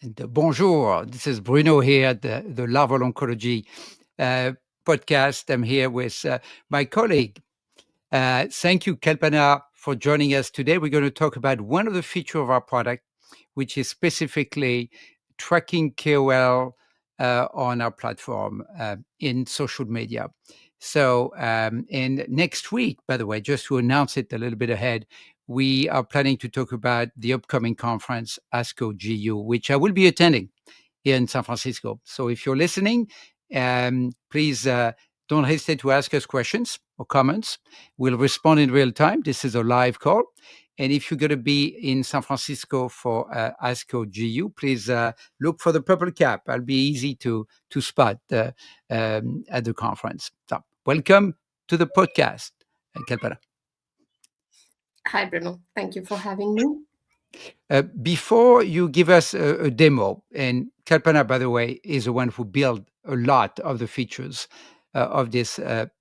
Bonjour, this is Bruno here at the LARVOL Oncology podcast. I'm here with my colleague. Thank you, Kalpana, for joining us today. We're going to talk about one of the features of our product, which is specifically tracking KOL on our platform in social media. So, and next week, by the way, just to announce it a little bit ahead, we are planning to talk about the upcoming conference, ASCO GU, which I will be attending here in San Francisco. So if you're listening, please don't hesitate to ask us questions or comments. We'll respond in real time. This is a live call. And if you're going to be in San Francisco for ASCO GU, please look for the purple cap. I'll be easy to spot at the conference. So welcome to the podcast, Kalpana. Hi, Bruno. Thank you for having me. Before you give us a demo, and Kalpana, by the way, is the one who built a lot of the features of this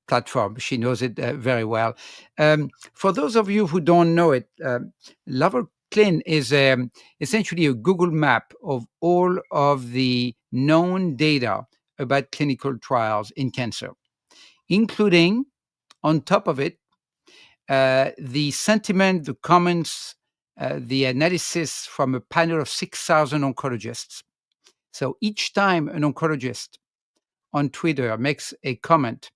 platform. She knows it very well. For those of you who don't know it, LARVOL Clin is essentially a Google map of all of the known data about clinical trials in cancer, including, on top of it, the sentiment, the comments, the analysis from a panel of 6,000 oncologists. So each time an oncologist on Twitter makes a comment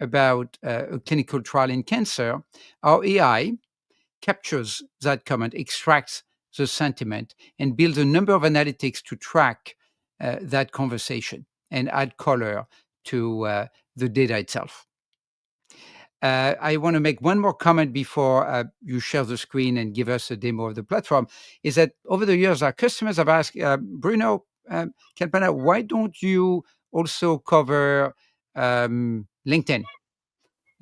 about a clinical trial in cancer, our AI captures that comment, extracts the sentiment, and builds a number of analytics to track that conversation and add color to the data itself. I want to make one more comment before you share the screen and give us a demo of the platform, is that over the years, our customers have asked, Bruno, Kalpana, why don't you also cover LinkedIn?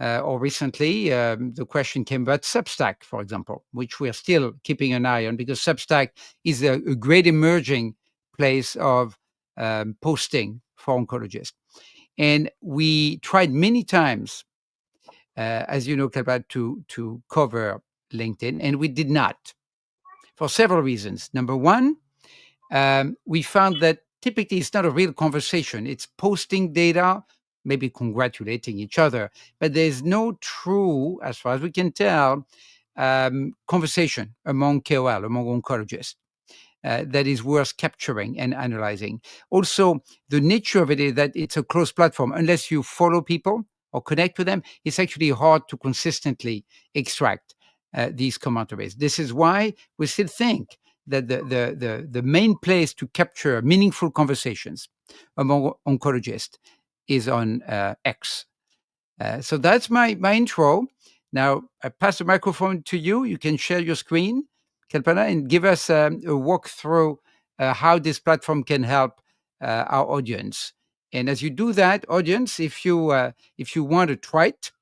Or recently, the question came about Substack, for example, which we're still keeping an eye on because Substack is a great emerging place of posting for oncologists. And we tried many times as you know, Kalpana, to cover LinkedIn, and we did not for several reasons. Number one, we found that typically it's not a real conversation. It's posting data, maybe congratulating each other, but there's no true, as far as we can tell, conversation among KOL, among oncologists. That is worth capturing and analyzing. Also, the nature of it is that it's a closed platform. Unless you follow people or connect with them, it's actually hard to consistently extract these commentaries. This is why we still think that the main place to capture meaningful conversations among oncologists is on X. So that's my intro. Now, I pass the microphone to you. You can share your screen, Kalpana, and give us a walkthrough how this platform can help our audience. And as you do that, audience, if you want to try it,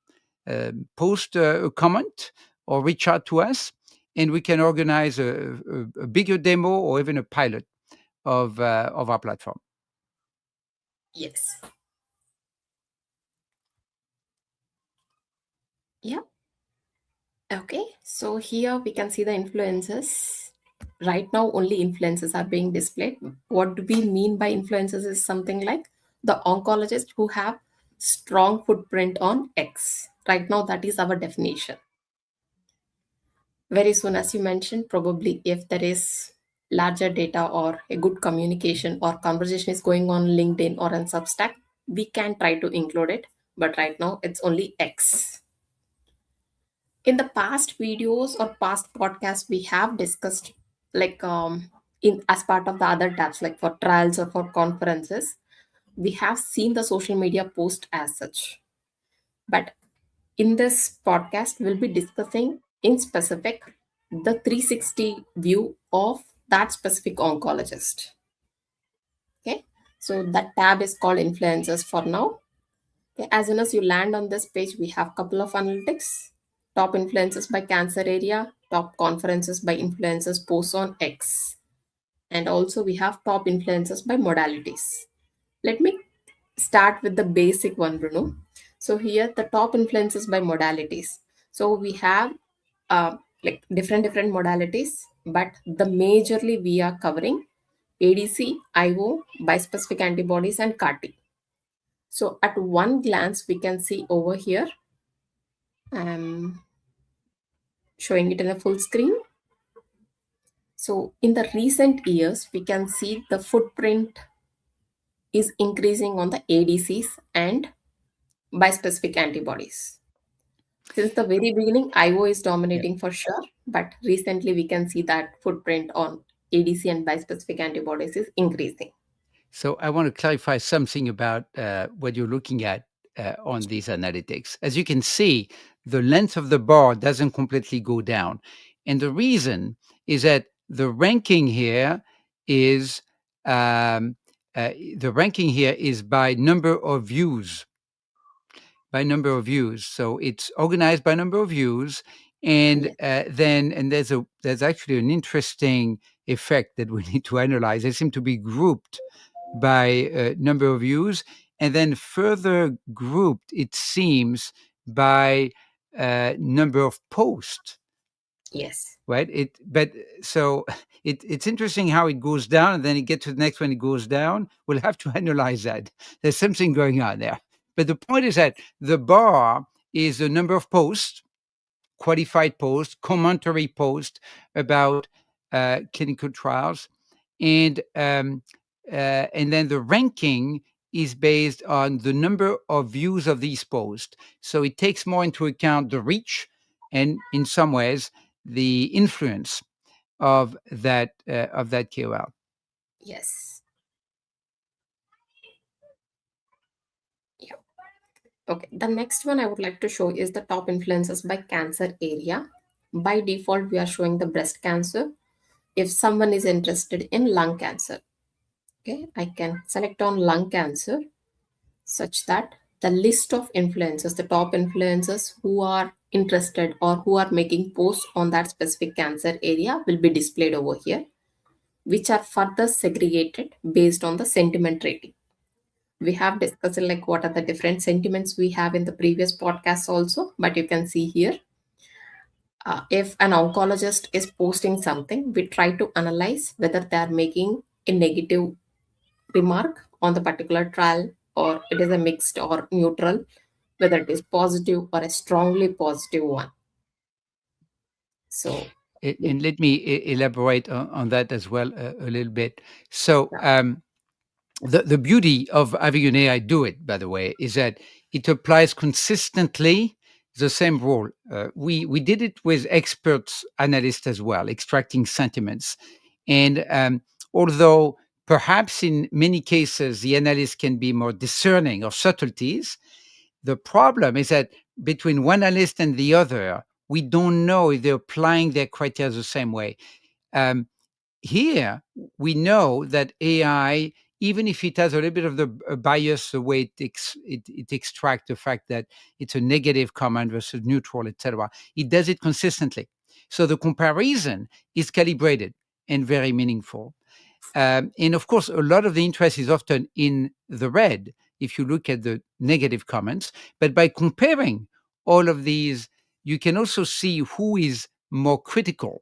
post a comment or reach out to us, and we can organize a bigger demo or even a pilot of our platform. Yes. Yeah. Okay. So here we can see the influences. Right now, only influences are being displayed. What do we mean by influences is something like the oncologist who have strong footprint on X. Right now, that is our definition. Very soon, as you mentioned, probably if there is larger data or a good communication or conversation is going on LinkedIn or on Substack, we can try to include it. But right now, it's only X. In the past videos or past podcasts, we have discussed like in as part of the other tabs, like for trials or for conferences, we have seen the social media post as such. But in this podcast, we'll be discussing in specific the 360 view of that specific oncologist. Okay, so that tab is called influencers for now. Okay, as soon as you land on this page, we have a couple of analytics: top influences by cancer area, top conferences by influencers posts on X, and also we have top influences by modalities. Let me start with the basic one, Bruno. So here the top influences by modalities. So we have like different modalities, but the majorly we are covering ADC, IO, bispecific antibodies, and CAR-T. So at one glance, we can see over here, I'm showing it in a full screen. So in the recent years, we can see the footprint is increasing on the ADCs and bispecific antibodies. Since the very beginning, IO is Yeah. dominating for sure, but recently we can see that footprint on ADC and bispecific antibodies is increasing. So I want to clarify something about what you're looking at on these analytics. As you can see, the length of the bar doesn't completely go down. And the reason is that the ranking here is um, the ranking here is by number of views, by number of views. So it's organized by number of views, and Yes, then and there's actually an interesting effect that we need to analyze. They seem to be grouped by number of views, and then further grouped, it seems, by number of posts. yes, Right? But so it's interesting how it goes down, and then you get to the next one, it goes down. We'll have to analyze that. There's something going on there. But the point is that the bar is the number of posts, qualified posts, commentary posts about clinical trials, and and then the ranking is based on the number of views of these posts. So it takes more into account the reach and, in some ways, the influence of that KOL. yes. Yeah. Okay. The next one I would like to show is the top influences by cancer area. By default, we are showing the breast cancer. If someone is interested in lung cancer, okay, I can select on lung cancer such that the list of influencers, the top influencers who are interested or who are making posts on that specific cancer area will be displayed over here, which are further segregated based on the sentiment rating. We have discussed like what are the different sentiments we have in the previous podcast also, but you can see here, if an oncologist is posting something, we try to analyze whether they are making a negative remark on the particular trial, or it is a mixed or neutral, whether it is positive or a strongly positive one. So, And let me elaborate on that as well a little bit. So yeah, the beauty of having an AI do it, by the way, is that it applies consistently the same rule. We did it with experts analysts as well, extracting sentiments, and although perhaps in many cases the analyst can be more discerning of subtleties, the problem is that between one analyst and the other, we don't know if they're applying their criteria the same way. Um, Here, we know that AI, even if it has a little bit of the bias, the way it extracts the fact that it's a negative comment versus neutral, etc., it does it consistently. So the comparison is calibrated and very meaningful. And of course, a lot of the interest is often in the red if you look at the negative comments. But by comparing all of these, you can also see who is more critical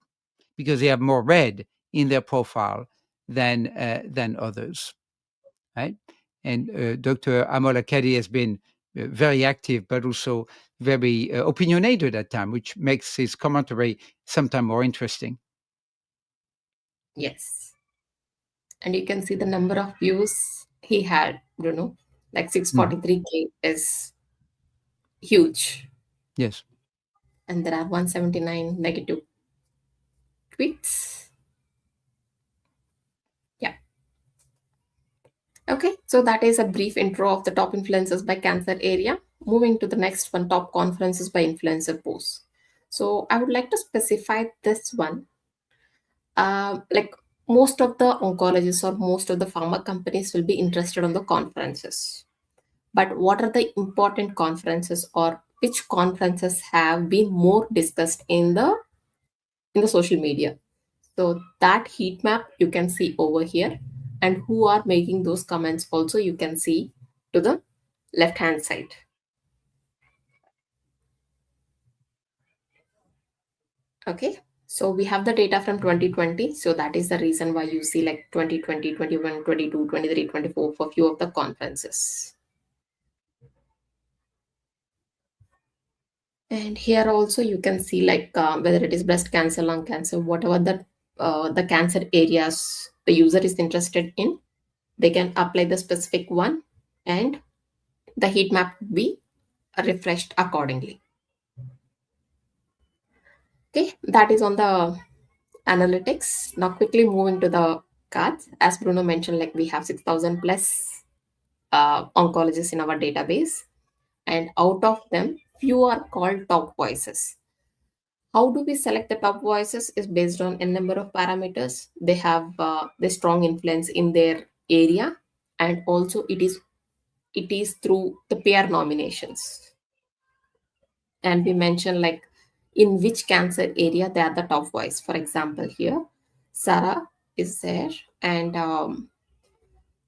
because they have more red in their profile than others, right? And Dr. Amol Akadi has been very active, but also very opinionated at times, which makes his commentary sometimes more interesting. yes. And you can see the number of views he had, like Mhm. 643K is huge. Yes. And there are 179 negative tweets. Yeah. Okay, so that is a brief intro of the top influencers by cancer area. Moving to the next one, top conferences by influencer posts. So I would like to specify this one. Like most of the oncologists or most of the pharma companies will be interested on the conferences. But what are the important conferences, or which conferences have been more discussed in the social media? So that heat map you can see over here, and who are making those comments also you can see to the left hand side. Okay, So we have the data from 2020. So that is the reason why you see like 2020, 21, 22, 23, 24 for few of the conferences. And here also you can see like whether it is breast cancer, lung cancer, whatever the cancer areas the user is interested in, they can apply the specific one, and the heat map would be refreshed accordingly. Okay, that is on the analytics. Now quickly moving to the cards. As Bruno mentioned, like we have 6,000 plus oncologists in our database, and out of them few are called top voices. How do we select the top voices is based on a number of parameters. They have the strong influence in their area, and also it is through the peer nominations. And we mention like in which cancer area they are the top voice. For example, here Sarah is there, and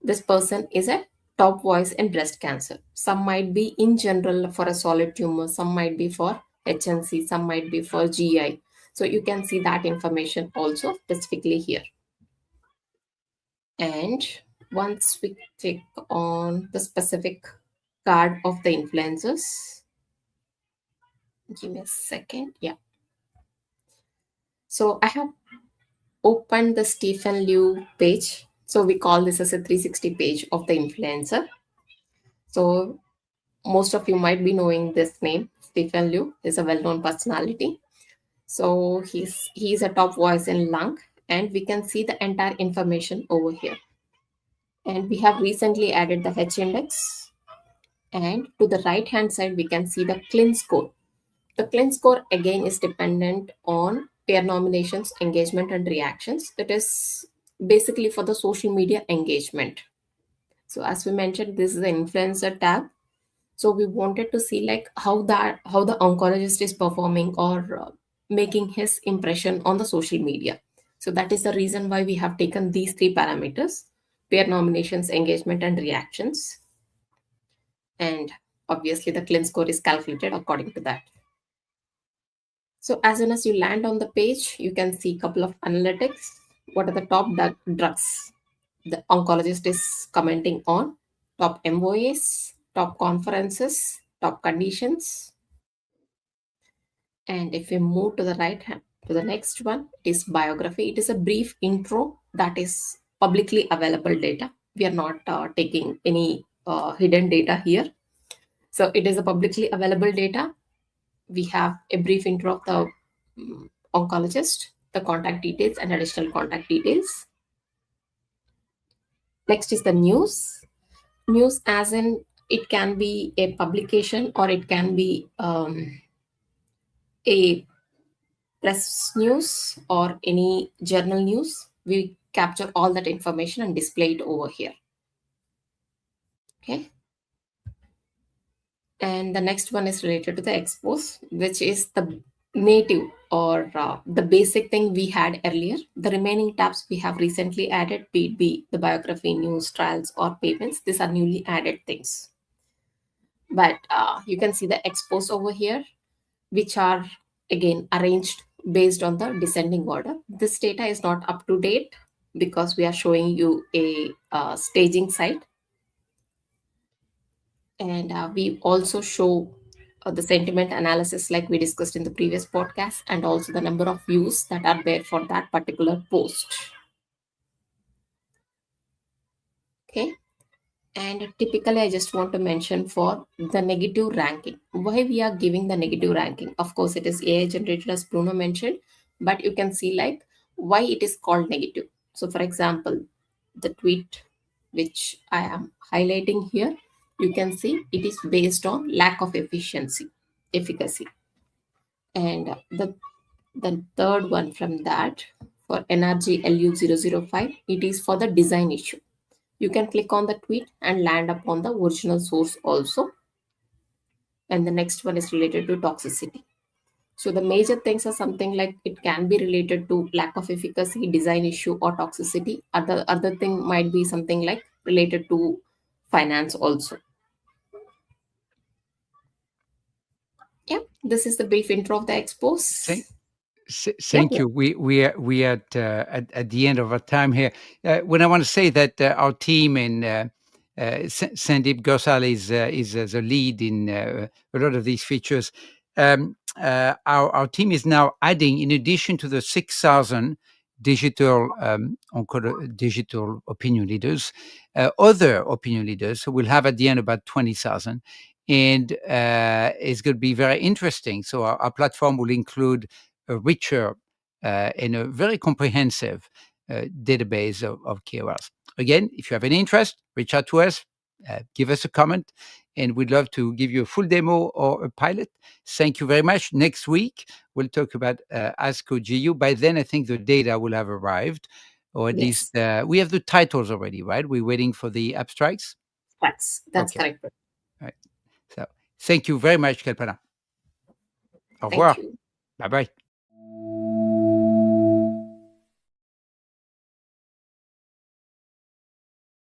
this person is a top voice in breast cancer. Some might be in general for a solid tumor, some might be for HNC, some might be for GI. So you can see that information also specifically here. And once we click on the specific card of the influencers, give me a second. Yeah. So I have opened the Stephen Liu page. So we call this as a 360 page of the influencer. So most of you might be knowing this name. Stephen Liu is a well-known personality. So he's a top voice in lung, and we can see the entire information over here. And we have recently added the H index. And to the right hand side, we can see the clean score. The clean score again is dependent on peer nominations, engagement, and reactions. It is basically for the social media engagement. So as we mentioned, this is the influencer tab. So we wanted to see like how the oncologist is performing or making his impression on the social media. So that is the reason why we have taken these three parameters: peer nominations, engagement, and reactions. And obviously the clean score is calculated according to that. So as soon as you land on the page, you can see a couple of analytics. What are the top drugs the oncologist is commenting on? Top MOAs, top conferences, top conditions. And if we move to the right hand to the next one, it is biography. It is a brief intro that is publicly available data. We are not taking any hidden data here. So it is a publicly available data. We have a brief intro of the oncologist, the contact details, and additional contact details. Next is the news. News, as in it can be a publication or it can be a press news or any journal news. We capture all that information and display it over here. Okay. And the next one is related to the expose, which is the native or the basic thing we had earlier. The remaining tabs we have recently added, be it be the biography, news, trials, or payments. These are newly added things. But you can see the expose over here, which are again arranged based on the descending order. This data is not up to date because we are showing you a staging site, and we also show the sentiment analysis like we discussed in the previous podcast, and also the number of views that are there for that particular post. Okay. And typically, I just want to mention for the negative ranking, why we are giving the negative ranking. Of course, it is AI generated, as Bruno mentioned, but you can see like why it is called negative. So, for example, the tweet which I am highlighting here, you can see it is based on lack of efficacy. And the third one from that for NRG LU005, it is for the design issue. You can click on the tweet and land upon the original source also. And the next one is related to toxicity. So the major things are something like it can be related to lack of efficacy, design issue, or toxicity. Other thing might be something like related to finance also. Yeah, this is the brief intro of the Thank, expose. Yeah, Thank you. We are at the end of our time here. When I want to say that our team and Sandeep Gosal is the lead in a lot of these features. Our team is now adding, in addition to the 6,000 digital opinion leaders, other opinion leaders. So we'll have at the end about 20,000, and it's going to be very interesting. So our platform will include a richer and a very comprehensive database of KOLs. Again, if you have any interest, reach out to us, give us a comment, and we'd love to give you a full demo or a pilot. Thank you very much. Next week, we'll talk about ASCO GU. By then, I think the data will have arrived, or at least yes, we have the titles already, right? We're waiting for the abstracts. that's Okay. correct. All right. So thank you very much, Kalpana. Au Thank revoir. you. Bye bye.